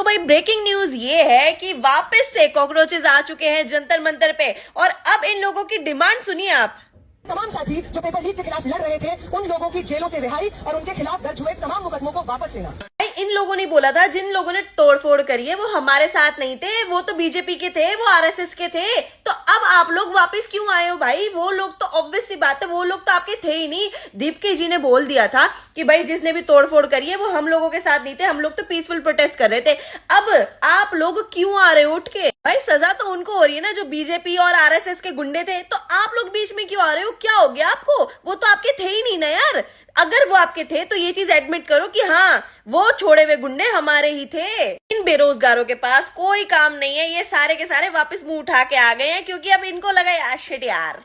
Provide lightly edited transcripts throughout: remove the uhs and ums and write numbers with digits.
भाई breaking news ये है कि वापस से कॉकरोचेस आ चुके हैं जंतर मंतर पे और अब इन लोगों की डिमांड सुनिए आप। तमाम साथी जो पेपर लीक के खिलाफ लड़ रहे थे उन लोगों की जेलों से रिहाई और उनके खिलाफ दर्ज हुए तमाम मुकदमों को वापस लेना। भाई इन लोगों ने बोला था, जिन लोगों ने तोड़फोड़ करी है वो हमारे साथ नहीं थे, वो तो बीजेपी के थे, वो आरएसएस के थे। तो अब आप लोग वापस क्यों आए हो भाई? वो लोग तो ऑब्वियस सी बात है, वो लोग तो आपके थे ही नहीं। दीपके जी ने बोल दिया था कि भाई जिसने भी तोड़फोड़ करी है वो हम लोगों के साथ नहीं थे, हम लोग तो पीसफुल प्रोटेस्ट कर रहे थे। अब आप लोग क्यों आ रहे हो उठ के? भाई सजा तो उनको हो रही है ना जो बीजेपी और आरएसएस के गुंडे थे, तो आप लोग बीच में क्यों आ रहे हो? क्या हो गया आपको? वो तो आपके थे ही नहीं ना यार। अगर वो आपके थे तो ये चीज एडमिट करो कि हाँ वो छोड़े हुए गुंडे हमारे ही थे। इन बेरोजगारों के पास कोई काम नहीं है, ये सारे के सारे वापस मुंह उठा के आ गए हैं क्योंकि अब इनको लगा यार शिट यार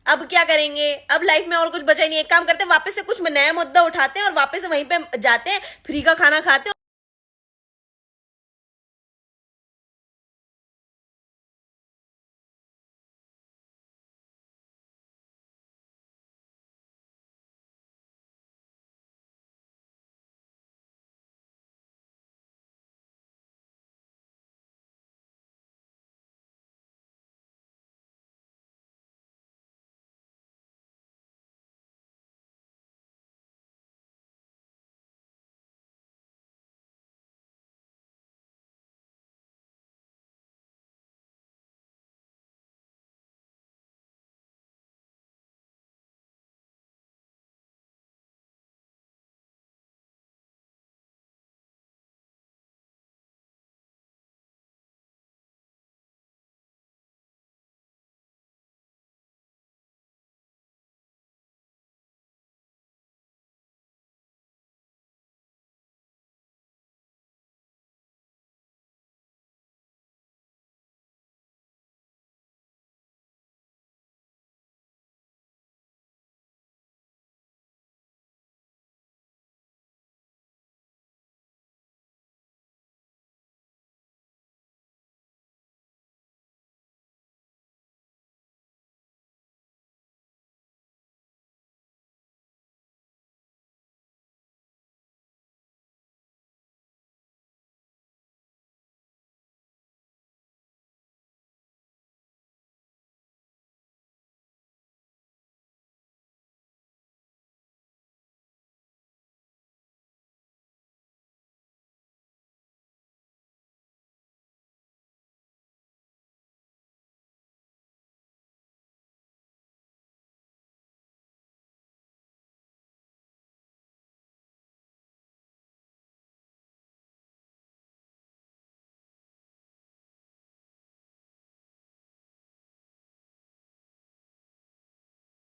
अब क्या करेंगे, अब लाइफ में और कुछ बचा ही नहीं। एक काम करते हैं, वापस से कुछ नया मुद्दा उठाते हैं और वापस से वहीं पे जाते हैं, फ्री का खाना खाते हैं।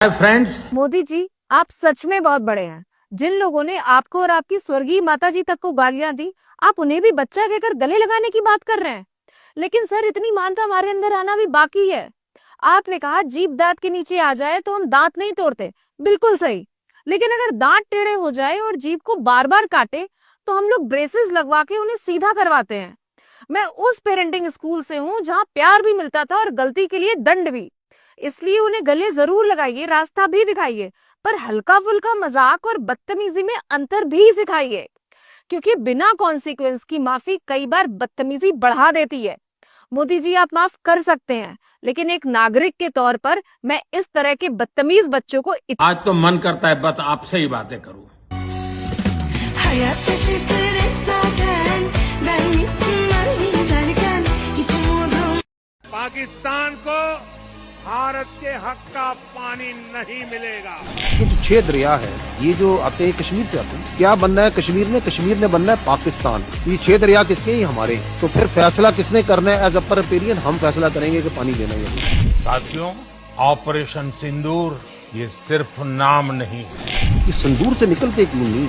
फ्रेंड्स, मोदी जी, आप सच में बहुत बड़े हैं। जिन लोगों ने आपको और आपकी स्वर्गीय माता जी तक को गालियां दी, आप उन्हें भी बच्चा कहकर गले लगाने की बात कर रहे हैं। लेकिन सर, इतनी मानता हमारे अंदर आना भी बाकी है। आपने कहा जीभ दांत के नीचे आ जाए तो हम दांत नहीं तोड़ते, बिल्कुल सही। लेकिन अगर दांत टेढ़े हो जाए और जीभ को बार बार काटे तो हम लोग ब्रेसेस लगवा के उन्हें सीधा करवाते हैं। मैं उस पेरेंटिंग स्कूल से हूँ जहाँ प्यार भी मिलता था और गलती के लिए दंड भी। इसलिए उन्हें गले जरूर लगाइए, रास्ता भी दिखाइए, पर हल्का फुल्का मजाक और बदतमीजी में अंतर भी सिखाइए, क्योंकि बिना कॉन्सिक्वेंस की माफी कई बार बदतमीजी बढ़ा देती है। मोदी जी, आप माफ कर सकते हैं, लेकिन एक नागरिक के तौर पर मैं इस तरह के बदतमीज बच्चों को आज तो मन करता है बस आपसे ही बातें करूं। पाकिस्तान को भारत के हक का पानी नहीं मिलेगा। ये जो 6 दरिया है, ये जो आते हैं कश्मीर से आते हैं, क्या बनना है कश्मीर ने बनना है पाकिस्तान। ये 6 दरिया किसके? ही हमारे। तो फिर फैसला किसने करना है? एज अ रिपेरियन हम फैसला करेंगे कि पानी देना है। साथियों, ऑपरेशन सिंदूर ये सिर्फ नाम नहीं है। ये संदूर से निकलते क्यों नहीं?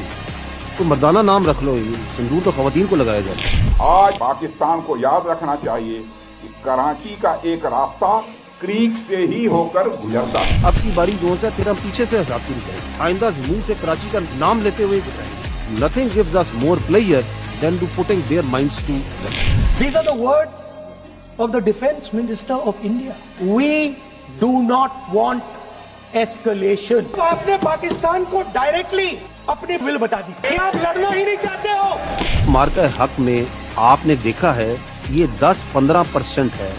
तो मर्दाना नाम रख लो, ये संदूर तो खवातीन को लगाया जाता है। आज पाकिस्तान को याद रखना चाहिए कि कराची का एक रास्ता क्रीक से ही होकर गुजरता है। अब की बारी 2013 पीछे से हिसाब शुरू करें। आइंदा मुंह से कराची का नाम लेते हुए nothing gives us more pleasure than to putting their minds to rest. These are the words of the Defence Minister of India. We do not want escalation. तो आपने पाकिस्तान को डायरेक्टली अपनी विल बता दी कि आप लड़ना ही नहीं चाहते हो। मार्का हक में आपने देखा है ये 10-15% है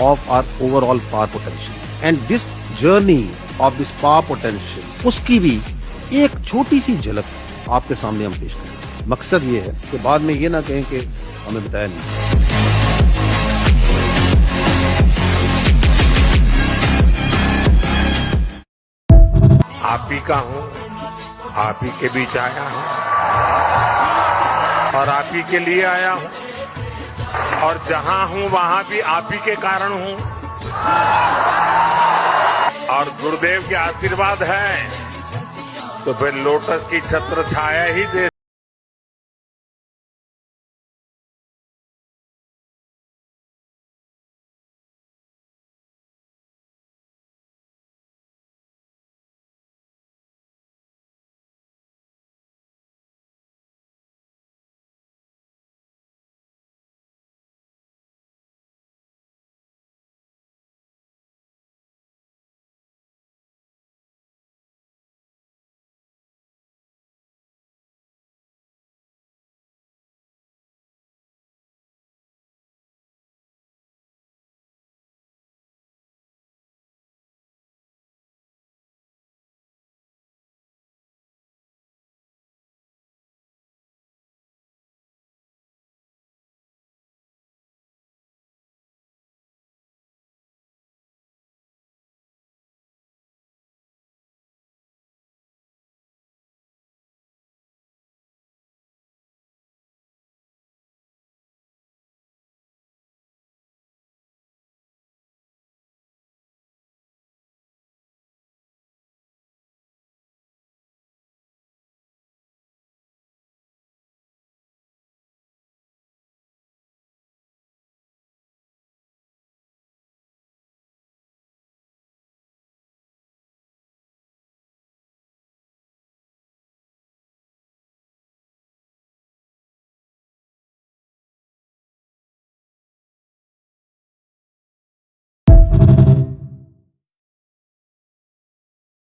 of our overall power potential and this journey of this power potential उसकी भी एक छोटी सी झलक आपके सामने हम पेश करें। मकसद ये है कि बाद में ये ना कहें कि हमें बताया नहीं। आप ही का हूँ, आप ही के बीच आया हूँ और आप ही के लिए आया हूँ और जहाँ हूँ वहाँ भी आप ही के कारण हूँ और गुरुदेव के आशीर्वाद है तो फिर लोटस की छत्र छाया ही दे